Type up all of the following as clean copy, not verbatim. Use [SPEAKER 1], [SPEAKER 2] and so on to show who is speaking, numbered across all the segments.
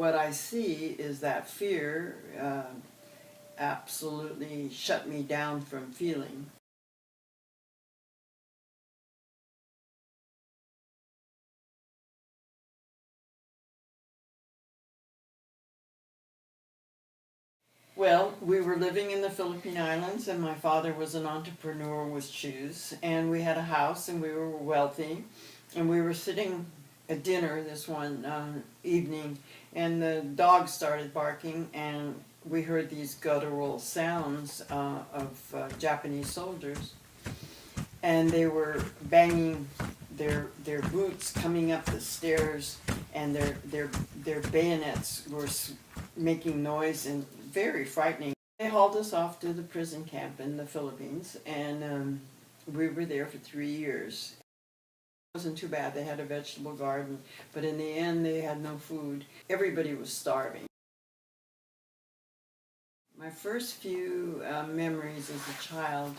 [SPEAKER 1] what I see is that fear absolutely shut me down from feeling. Well, we were living in the Philippine Islands, and my father was an entrepreneur with shoes, and we had a house, and we were wealthy, and we were sitting at dinner this one evening, and the dog started barking, and we heard these guttural sounds of Japanese soldiers, and they were banging their boots coming up the stairs, and their bayonets were making noise and very frightening. They hauled us off to the prison camp in the Philippines, and we were there for 3 years. It wasn't too bad. They had a vegetable garden, but in the end they had no food. Everybody was starving. My first few memories as a child,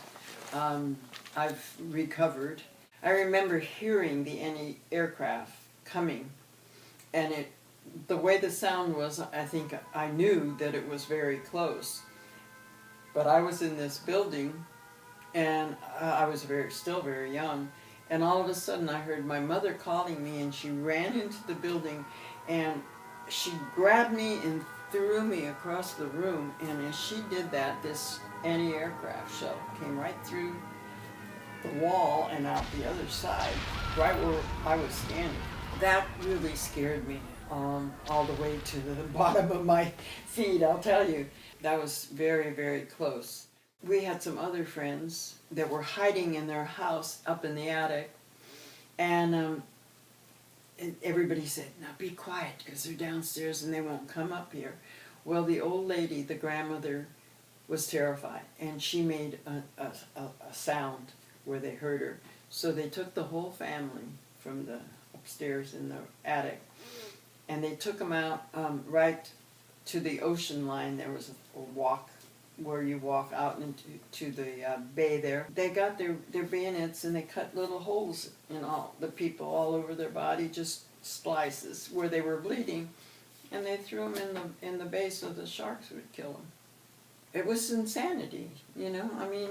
[SPEAKER 1] I've recovered. I remember hearing the aircraft coming, and the way the sound was, I think I knew that it was very close. But I was in this building, and I was still very young, and all of a sudden I heard my mother calling me, and she ran into the building, and she grabbed me and threw me across the room, and as she did that, this anti-aircraft shell came right through the wall and out the other side, right where I was standing. That really scared me, all the way to the bottom of my feet, I'll tell you. That was very, very close. We had some other friends that were hiding in their house up in the attic, and everybody said, "Now be quiet, because they're downstairs and they won't come up here." Well, the old lady, the grandmother, was terrified, and she made a sound where they heard her. So they took the whole family from the upstairs in the attic, and they took them out right to the ocean line. There was a walk where you walk out into the bay there. They got their bayonets, and they cut little holes in all the people all over their body, just slices where they were bleeding, and they threw them in the bay so the sharks would kill them. It was insanity, you know. I mean,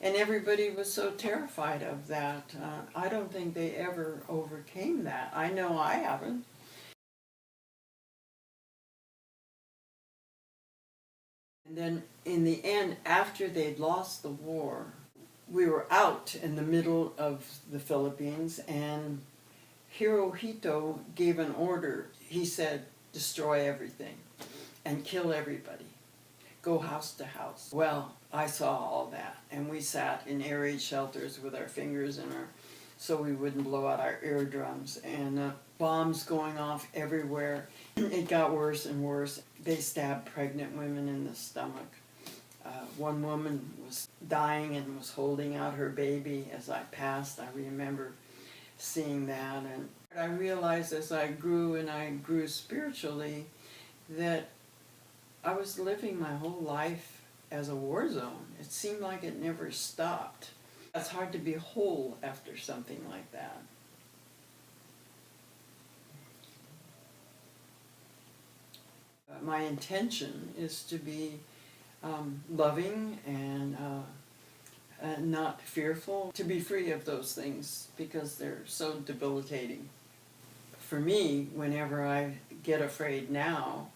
[SPEAKER 1] and everybody was so terrified of that. I don't think they ever overcame that. I know I haven't. And then in the end, after they'd lost the war, we were out in the middle of the Philippines, and Hirohito gave an order. He said, "Destroy everything and kill everybody. Go house to house." Well, I saw all that, and we sat in air raid shelters with our fingers in so we wouldn't blow out our eardrums, and bombs going off everywhere. It got worse and worse. They stabbed pregnant women in the stomach. One woman was dying and was holding out her baby as I passed. I remember seeing that, and I realized as I grew and I grew spiritually that I was living my whole life as a war zone. It seemed like it never stopped. It's hard to be whole after something like that. My intention is to be loving and not fearful, to be free of those things because they're so debilitating. For me, whenever I get afraid now,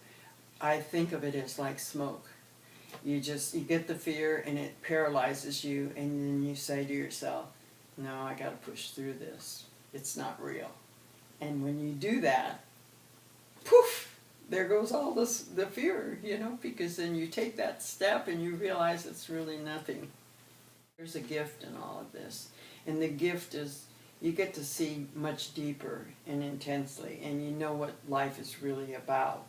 [SPEAKER 1] I think of it as like smoke. You get the fear and it paralyzes you, and then you say to yourself, "No, I got to push through this. It's not real." And when you do that, poof, there goes all the fear, you know, because then you take that step and you realize it's really nothing. There's a gift in all of this, and the gift is you get to see much deeper and intensely, and you know what life is really about.